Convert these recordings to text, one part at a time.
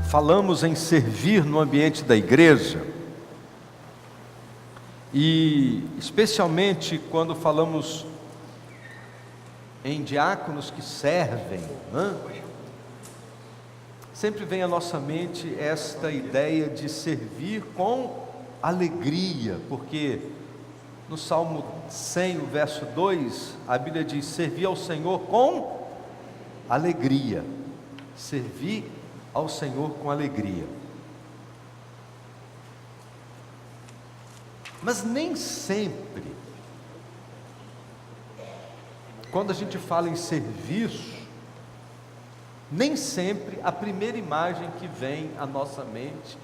falamos em servir no ambiente da igreja, e especialmente quando falamos em diáconos que servem, né? Sempre vem à nossa mente esta ideia de servir com alegria, porque no Salmo 100, o verso 2, a Bíblia diz: servir ao Senhor com alegria. Servir ao Senhor com alegria. Mas nem sempre, quando a gente fala em serviço, nem sempre a primeira imagem que vem à nossa mente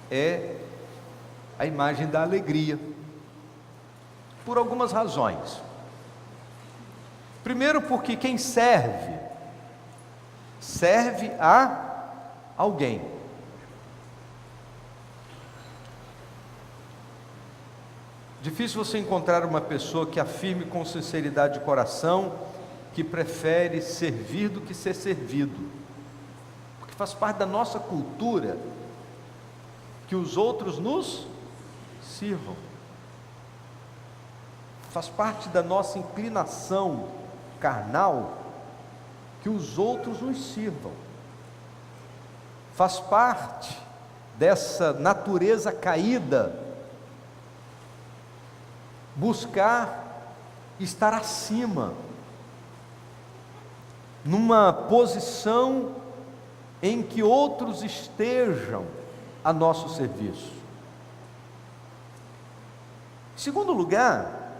é a imagem da alegria, por algumas razões. Primeiro, porque quem serve a alguém. Difícil você encontrar uma pessoa que afirme com sinceridade de coração que prefere servir do que ser servido, porque faz parte da nossa cultura que os outros nos sirvam, faz parte da nossa inclinação carnal que os outros nos sirvam, faz parte dessa natureza caída buscar estar acima, numa posição em que outros estejam a nosso serviço. Em segundo lugar,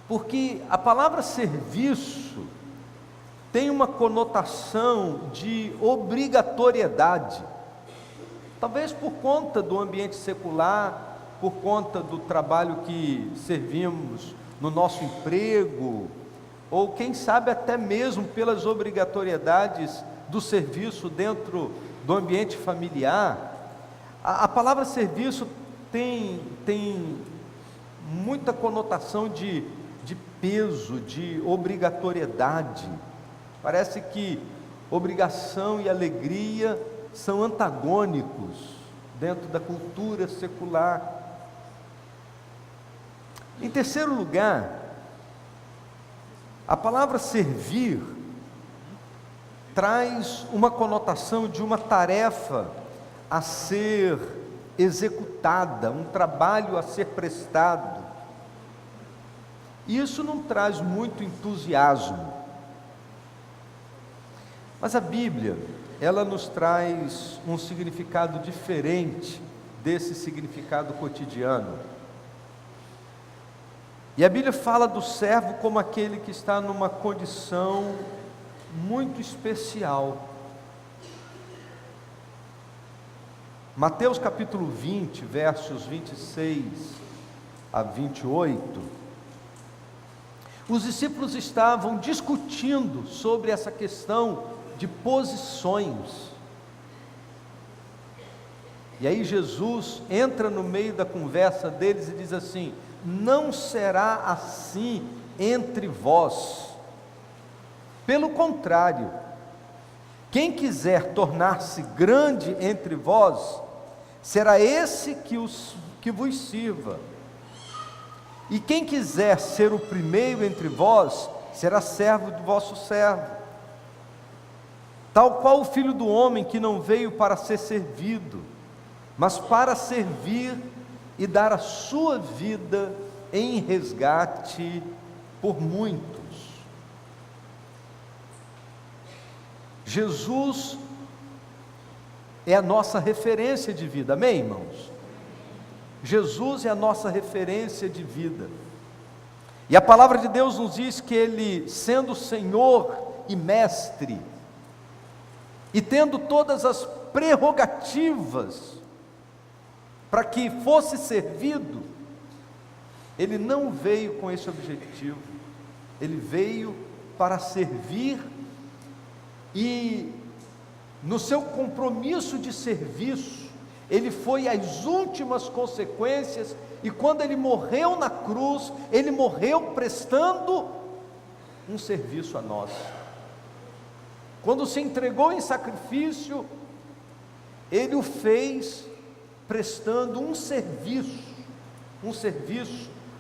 porque a palavra serviço tem uma conotação de obrigatoriedade, talvez por conta do ambiente secular, por conta do trabalho que servimos no nosso emprego, ou quem sabe até mesmo pelas obrigatoriedades do serviço dentro do ambiente familiar. A palavra serviço tem muita conotação de peso, de obrigatoriedade. Parece que obrigação e alegria são antagônicos dentro da cultura secular. Em terceiro lugar, a palavra servir traz uma conotação de uma tarefa a ser executada, um trabalho a ser prestado. E isso não traz muito entusiasmo. Mas a Bíblia, ela nos traz um significado diferente desse significado cotidiano. E a Bíblia fala do servo como aquele que está numa condição muito especial. Mateus capítulo 20, versos 26 a 28, os discípulos estavam discutindo sobre essa questão de posições. E aí Jesus entra no meio da conversa deles e diz assim: não será assim entre vós. Pelo contrário, quem quiser tornar-se grande entre vós, será esse que vos sirva. E quem quiser ser o primeiro entre vós, será servo do vosso servo. Tal qual o Filho do Homem, que não veio para ser servido, mas para servir e dar a sua vida em resgate por muitos. Jesus é a nossa referência de vida, amém, irmãos? Jesus é a nossa referência de vida, e a palavra de Deus nos diz que Ele, sendo Senhor e Mestre, e tendo todas as prerrogativas para que fosse servido, Ele não veio com esse objetivo, Ele veio para servir, e no seu compromisso de serviço, Ele foi às últimas consequências, e quando Ele morreu na cruz, Ele morreu prestando um serviço a nós. Quando se entregou em sacrifício, Ele o fez prestando um serviço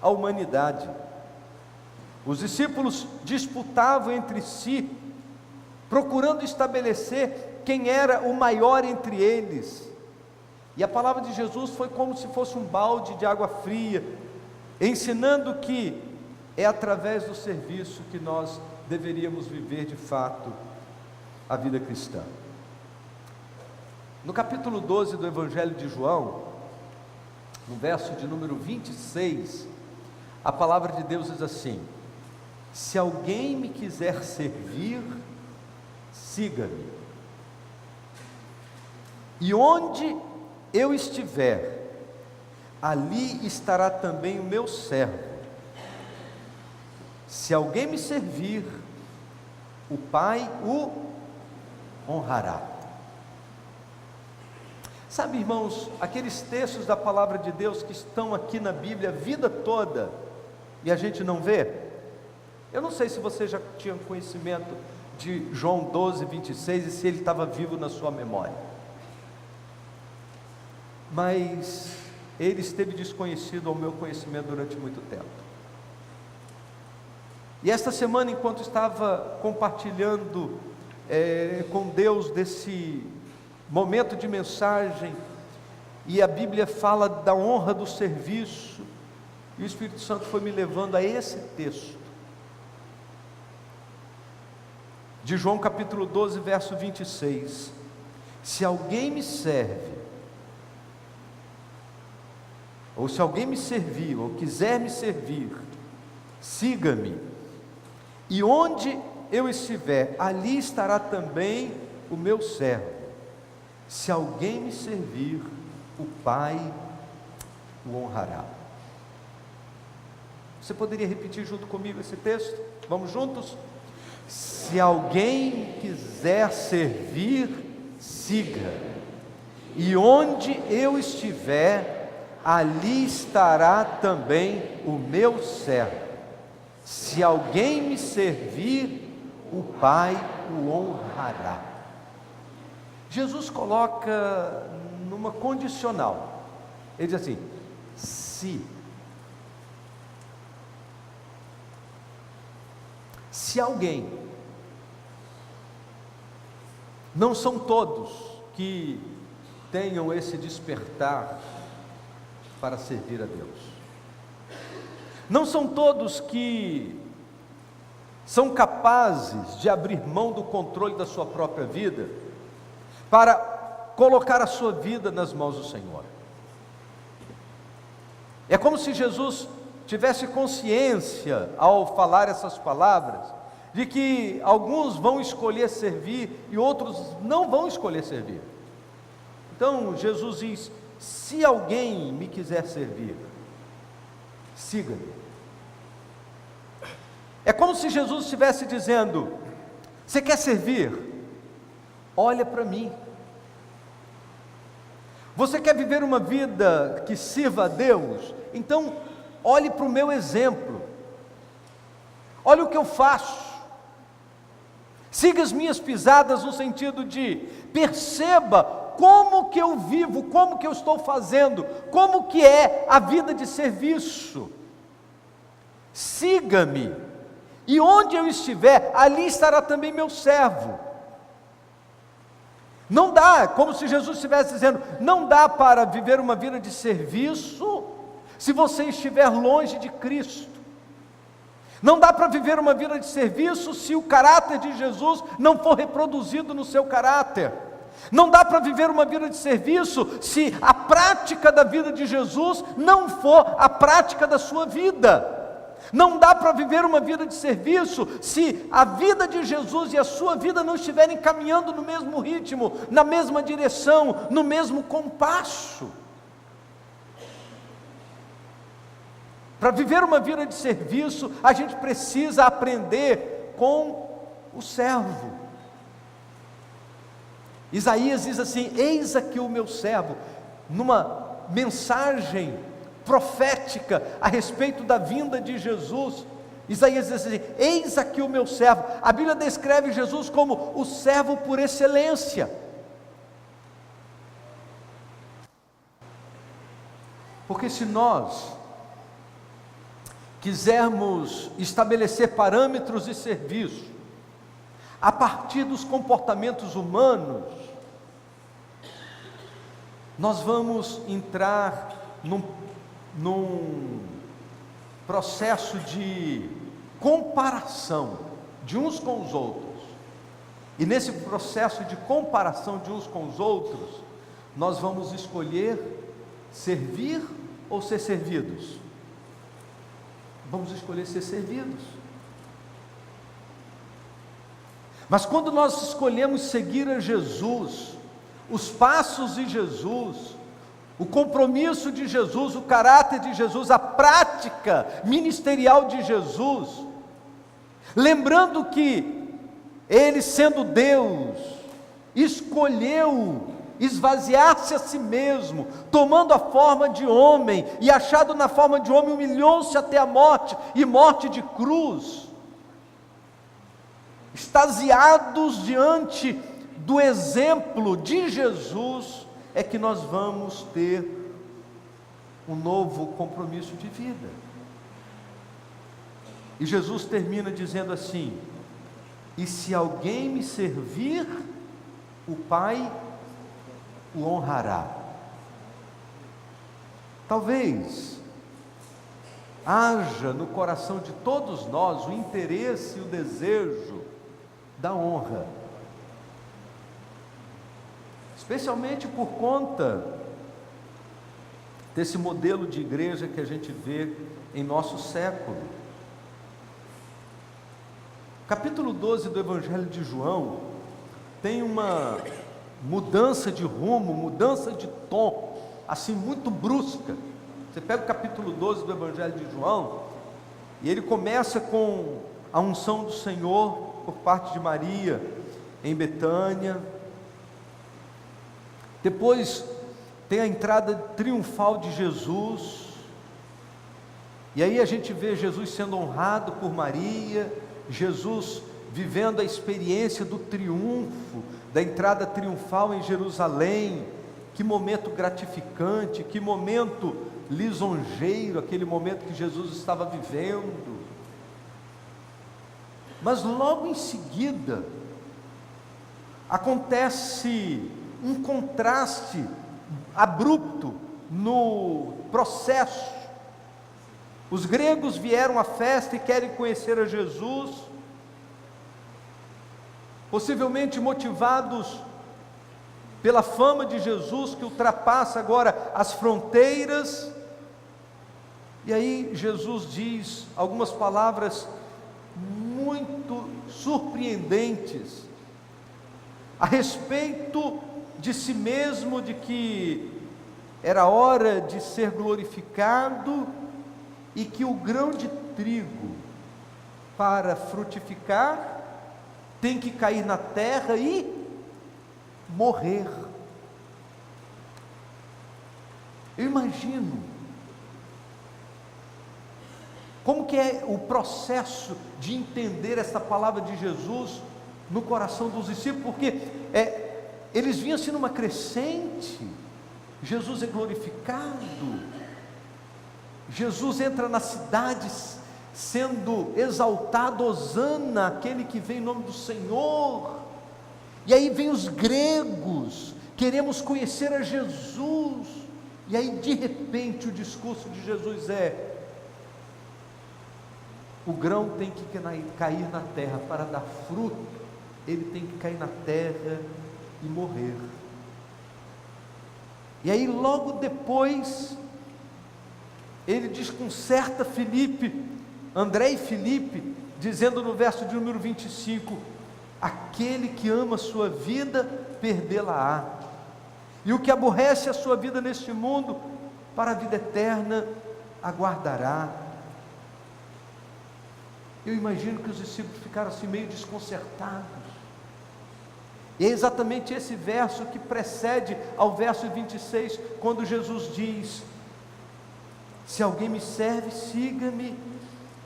à humanidade. Os discípulos disputavam entre si, procurando estabelecer quem era o maior entre eles. E a palavra de Jesus foi como se fosse um balde de água fria, ensinando que é através do serviço que nós deveríamos viver de fato a vida cristã. No capítulo 12 do Evangelho de João, no verso de número 26, a palavra de Deus diz assim: se alguém me quiser servir, siga-me. E onde eu estiver, ali estará também o meu servo. Se alguém me servir, o Pai o honrará. Sabe, irmãos, aqueles textos da palavra de Deus que estão aqui na Bíblia a vida toda e a gente não vê? Eu não sei se você já tinha conhecimento de João 12, 26 e se ele estava vivo na sua memória, mas ele esteve desconhecido ao meu conhecimento durante muito tempo. E esta semana, enquanto estava compartilhando com Deus desse momento de mensagem, e a Bíblia fala da honra do serviço, e o Espírito Santo foi me levando a esse texto, de João capítulo 12, verso 26, se alguém me serve, ou se alguém me servir, ou quiser me servir, siga-me, e onde eu estiver, ali estará também o meu servo. Se alguém me servir, o Pai o honrará. Você poderia repetir junto comigo esse texto? Vamos juntos? Se alguém quiser servir, siga, e onde eu estiver, ali estará também o meu servo. Se alguém me servir, o Pai o honrará. Jesus coloca numa condicional. Ele diz assim: se alguém, não são todos que tenham esse despertar para servir a Deus, não são todos que são capazes de abrir mão do controle da sua própria vida para colocar a sua vida nas mãos do Senhor. É como se Jesus tivesse consciência, ao falar essas palavras, de que alguns vão escolher servir e outros não vão escolher servir. Então Jesus diz: se alguém me quiser servir, siga-me. É como se Jesus estivesse dizendo: você quer servir? Olha para mim. Você quer viver uma vida que sirva a Deus? Então olhe para o meu exemplo, olhe o que eu faço, siga as minhas pisadas, no sentido de perceba como que eu vivo, como que eu estou fazendo, como que é a vida de serviço. Siga-me, e onde eu estiver, ali estará também meu servo. Não dá, como se Jesus estivesse dizendo, não dá para viver uma vida de serviço se você estiver longe de Cristo. Não dá para viver uma vida de serviço se o caráter de Jesus não for reproduzido no seu caráter. Não dá para viver uma vida de serviço se a prática da vida de Jesus não for a prática da sua vida. Não dá para viver uma vida de serviço se a vida de Jesus e a sua vida não estiverem caminhando no mesmo ritmo, na mesma direção, no mesmo compasso. Para viver uma vida de serviço, a gente precisa aprender com o servo. Isaías diz assim: eis aqui o meu servo, numa mensagem profética a respeito da vinda de Jesus. Isaías diz assim: eis aqui o meu servo. A Bíblia descreve Jesus como o servo por excelência. Porque se nós quisermos estabelecer parâmetros de serviço a partir dos comportamentos humanos, nós vamos entrar num processo de comparação de uns com os outros. E nesse processo de comparação de uns com os outros, nós vamos escolher servir ou ser servidos? Vamos escolher ser servidos. Mas quando nós escolhemos seguir a Jesus, os passos de Jesus, o compromisso de Jesus, o caráter de Jesus, a prática ministerial de Jesus, lembrando que Ele, sendo Deus, escolheu esvaziar-se a si mesmo, tomando a forma de homem, e achado na forma de homem, humilhou-se até a morte, e morte de cruz. Extasiados diante do exemplo de Jesus, é que nós vamos ter um novo compromisso de vida. E Jesus termina dizendo assim: e se alguém me servir, o Pai o honrará. Talvez haja no coração de todos nós o interesse e o desejo da honra, especialmente por conta desse modelo de igreja que a gente vê em nosso século. Capítulo 12 do Evangelho de João tem uma mudança de rumo, mudança de tom, assim muito brusca. Você pega o capítulo 12 do Evangelho de João, e ele começa com a unção do Senhor por parte de Maria em Betânia. Depois tem a entrada triunfal de Jesus, e aí a gente vê Jesus sendo honrado por Maria, Jesus vivendo a experiência do triunfo, da entrada triunfal em Jerusalém. Que momento gratificante, que momento lisonjeiro, aquele momento que Jesus estava vivendo. Mas logo em seguida, acontece um contraste abrupto no processo. Os gregos vieram à festa e querem conhecer a Jesus, possivelmente motivados pela fama de Jesus, que ultrapassa agora as fronteiras. E aí Jesus diz algumas palavras muito surpreendentes a respeito de si mesmo, de que era hora de ser glorificado e que o grão de trigo, para frutificar, tem que cair na terra e morrer. Eu imagino como que é o processo de entender essa palavra de Jesus no coração dos discípulos, porque eles vinham assim numa crescente. Jesus é glorificado, Jesus entra na cidade sendo exaltado, hosana, aquele que vem em nome do Senhor. E aí vem os gregos, queremos conhecer a Jesus, e aí de repente o discurso de Jesus é: o grão tem que cair na terra para dar fruto, ele tem que cair na terra e morrer. E aí logo depois, ele desconcerta André e Filipe, dizendo no verso de número 25, aquele que ama a sua vida, perdê-la-á, e o que aborrece a sua vida neste mundo, para a vida eterna, aguardará. Eu imagino que os discípulos ficaram assim meio desconcertados, e é exatamente esse verso que precede ao verso 26, quando Jesus diz: se alguém me serve, siga-me,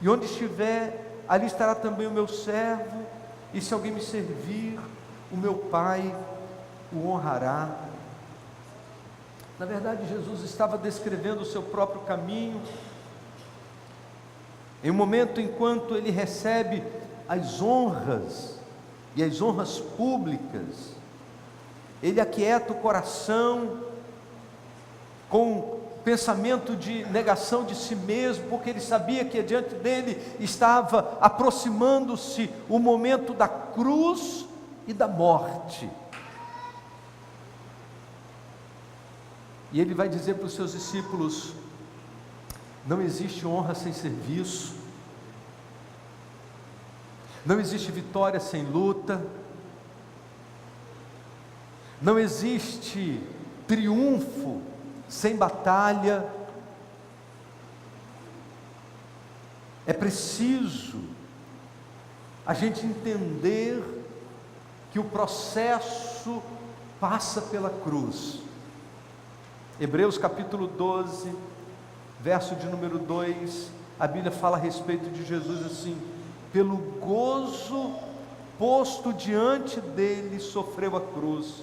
e onde estiver, ali estará também o meu servo, e se alguém me servir, o meu Pai o honrará. Na verdade, Jesus estava descrevendo o seu próprio caminho. Em um momento enquanto ele recebe as honras, e as honras públicas, ele aquieta o coração com pensamento de negação de si mesmo, porque ele sabia que diante dele estava aproximando-se o momento da cruz e da morte. E ele vai dizer para os seus discípulos: não existe honra sem serviço, não existe vitória sem luta, não existe triunfo sem batalha. É preciso a gente entender que o processo passa pela cruz. Hebreus capítulo 12, verso de número 2, a Bíblia fala a respeito de Jesus assim: pelo gozo posto diante dele, sofreu a cruz,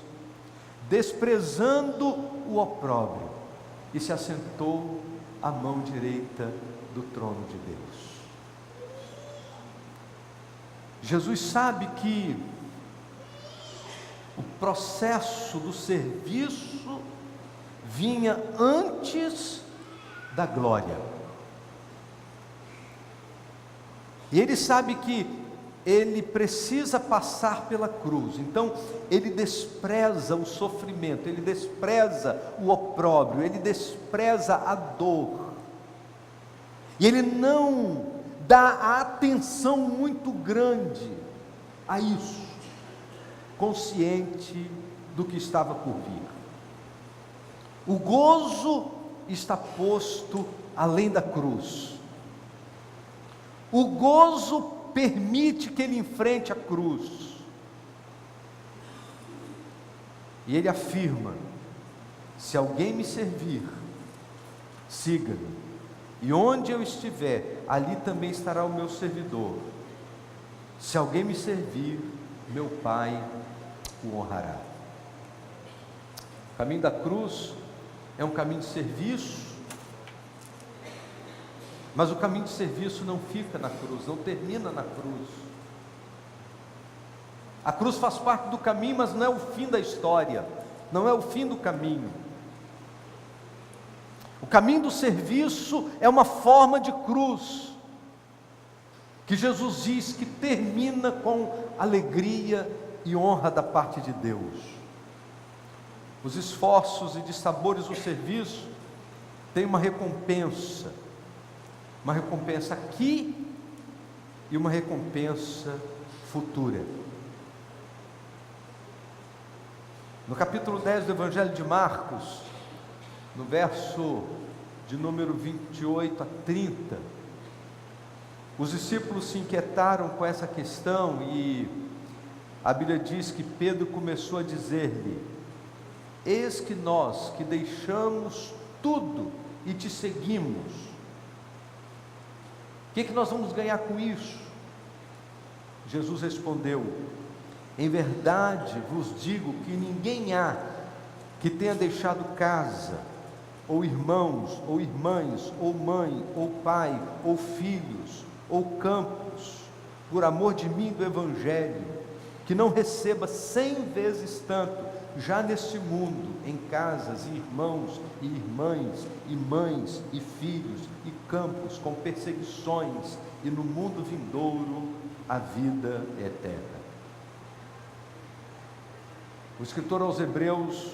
desprezando o opróbrio, e se assentou à mão direita do trono de Deus. Jesus sabe que o processo do serviço vinha antes da glória. E ele sabe que ele precisa passar pela cruz. Então ele despreza o sofrimento, ele despreza o opróbrio, ele despreza a dor. E ele não dá atenção muito grande a isso, consciente do que estava por vir. O gozo está posto além da cruz. O gozo permite que ele enfrente a cruz. E ele afirma: se alguém me servir, siga-me, e onde eu estiver, ali também estará o meu servidor. Se alguém me servir, meu Pai o honrará. O caminho da cruz é um caminho de serviço, mas o caminho de serviço não fica na cruz, não termina na cruz. A cruz faz parte do caminho, mas não é o fim da história, não é o fim do caminho. O caminho do serviço é uma forma de cruz, que Jesus diz que termina com alegria e honra da parte de Deus. Os esforços e dissabores do serviço têm uma recompensa aqui e uma recompensa futura. No capítulo 10 do Evangelho de Marcos, no verso de número 28 a 30, os discípulos se inquietaram com essa questão e a Bíblia diz que Pedro começou a dizer-lhe: eis que nós que deixamos tudo e te seguimos, o que nós vamos ganhar com isso? Jesus respondeu: em verdade vos digo que ninguém há que tenha deixado casa, ou irmãos, ou irmãs, ou mãe, ou pai, ou filhos, ou campos, por amor de mim e do Evangelho, que não receba 100 vezes tanto, já neste mundo, em casas, e irmãos, e irmãs, e mães, e filhos, e campos, com perseguições, e no mundo vindouro, a vida eterna. O escritor aos Hebreus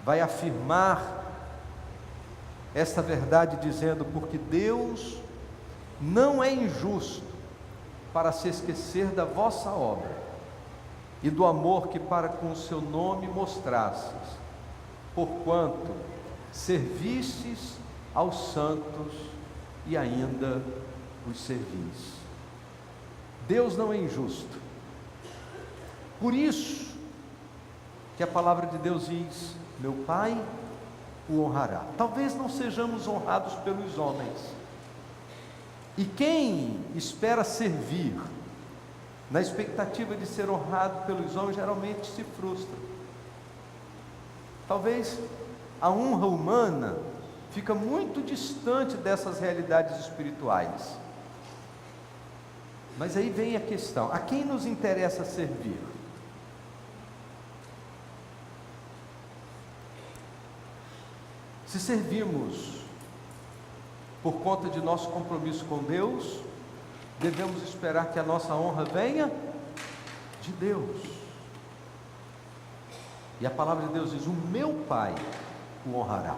vai afirmar esta verdade dizendo: porque Deus não é injusto para se esquecer da vossa obra e do amor que para com o seu nome mostrastes, porquanto servistes aos santos e ainda os servis. Deus não é injusto. Por isso que a palavra de Deus diz: meu Pai o honrará. Talvez não sejamos honrados pelos homens, e quem espera servir na expectativa de ser honrado pelos homens geralmente se frustra. Talvez a honra humana fica muito distante dessas realidades espirituais. Mas aí vem a questão: a quem nos interessa servir? Se servimos por conta de nosso compromisso com Deus, devemos esperar que a nossa honra venha de Deus. E a palavra de Deus diz: o meu Pai o honrará.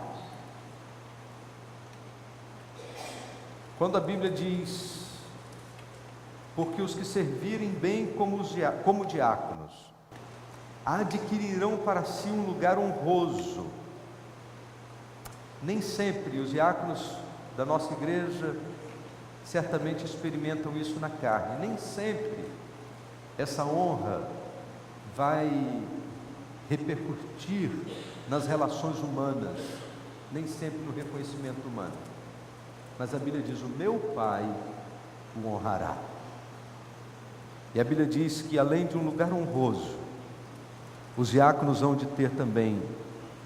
Quando a Bíblia diz: porque os que servirem bem como diáconos adquirirão para si um lugar honroso. Nem sempre os diáconos da nossa igreja certamente experimentam isso na carne. Nem sempre essa honra vai repercutir nas relações humanas, nem sempre no reconhecimento humano. Mas a Bíblia diz: o meu Pai o honrará. E a Bíblia diz que além de um lugar honroso, os diáconos hão de ter também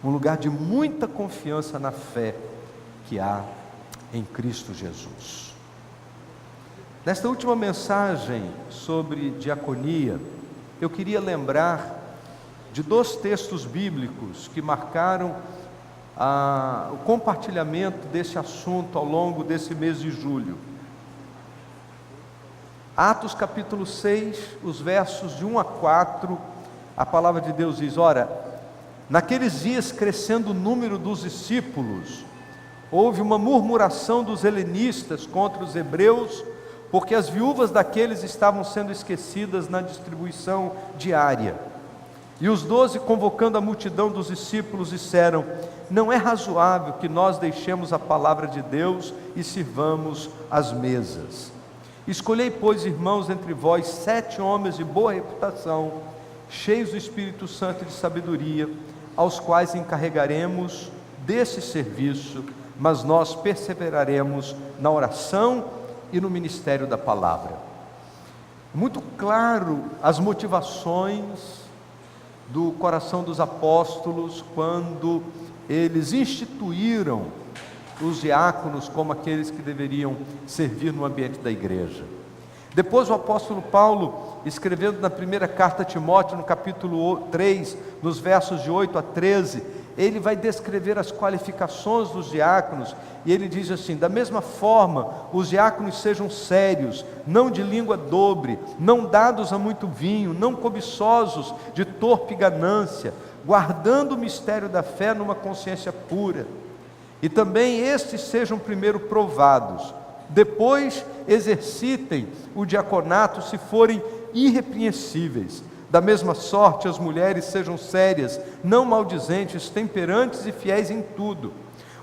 um lugar de muita confiança na fé que há em Cristo Jesus. Nesta última mensagem sobre diaconia, eu queria lembrar de 2 textos bíblicos que marcaram o compartilhamento desse assunto ao longo desse mês de julho. Atos capítulo 6, os versos de 1 a 4, a palavra de Deus diz: ora, naqueles dias, crescendo o número dos discípulos, houve uma murmuração dos helenistas contra os hebreus, porque as viúvas daqueles estavam sendo esquecidas na distribuição diária. E os 12, convocando a multidão dos discípulos, disseram: não é razoável que nós deixemos a palavra de Deus e sirvamos as mesas. Escolhei, pois, irmãos, entre vós 7 homens de boa reputação, cheios do Espírito Santo e de sabedoria, aos quais encarregaremos desse serviço, mas nós perseveraremos na oração e no ministério da palavra. Muito claro as motivações do coração dos apóstolos quando eles instituíram os diáconos como aqueles que deveriam servir no ambiente da igreja. Depois o apóstolo Paulo, escrevendo na primeira carta a Timóteo, no capítulo 3, nos versos de 8 a 13, ele vai descrever as qualificações dos diáconos, e ele diz assim: da mesma forma, os diáconos sejam sérios, não de língua dobre, não dados a muito vinho, não cobiçosos de torpe ganância, guardando o mistério da fé numa consciência pura. E também estes sejam primeiro provados, depois exercitem o diaconato se forem irrepreensíveis. Da mesma sorte, as mulheres sejam sérias, não maldizentes, temperantes e fiéis em tudo.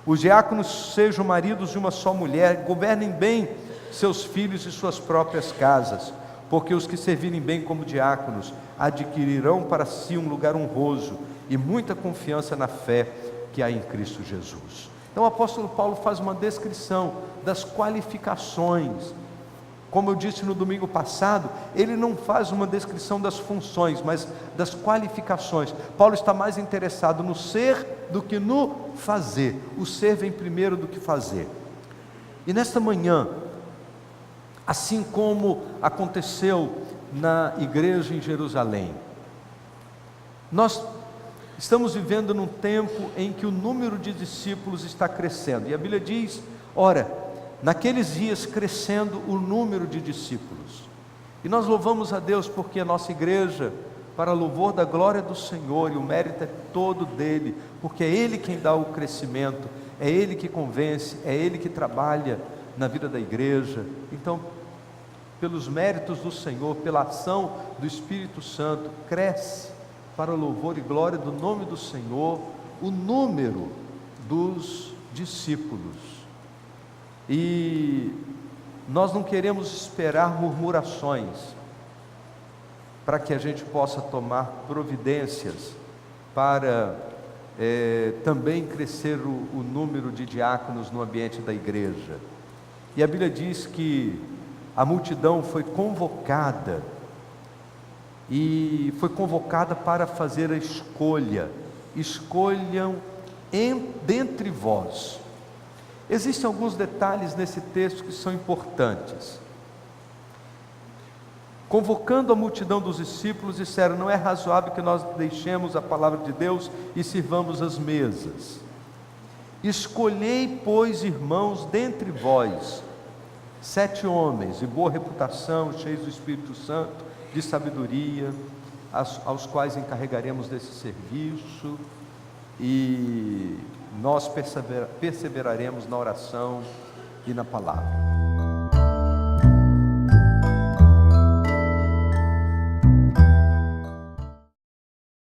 Os diáconos sejam maridos de uma só mulher, governem bem seus filhos e suas próprias casas, porque os que servirem bem como diáconos adquirirão para si um lugar honroso e muita confiança na fé que há em Cristo Jesus. Então o apóstolo Paulo faz uma descrição das qualificações. Como eu disse no domingo passado, ele não faz uma descrição das funções, mas das qualificações. Paulo está mais interessado no ser do que no fazer. O ser vem primeiro do que fazer. E nesta manhã, assim como aconteceu na igreja em Jerusalém, nós estamos vivendo num tempo em que o número de discípulos está crescendo. E a Bíblia diz: ora, naqueles dias crescendo o número de discípulos. E nós louvamos a Deus porque a nossa igreja, para louvor da glória do Senhor, e o mérito é todo dele, porque é Ele quem dá o crescimento, é Ele que convence, é Ele que trabalha na vida da igreja. Então, pelos méritos do Senhor, pela ação do Espírito Santo, cresce para o louvor e glória do nome do Senhor o número dos discípulos. E nós não queremos esperar murmurações para que a gente possa tomar providências para também crescer o número de diáconos no ambiente da igreja. E a Bíblia diz que a multidão foi convocada, e foi convocada para fazer a escolha. Escolham dentre vós. Existem alguns detalhes nesse texto que são importantes. Convocando a multidão dos discípulos, disseram: não é razoável que nós deixemos a palavra de Deus e sirvamos as mesas. Escolhei, pois, irmãos, dentre vós, 7 homens de boa reputação, cheios do Espírito Santo, de sabedoria, aos quais encarregaremos desse serviço, e nós perseveraremos na oração e na palavra.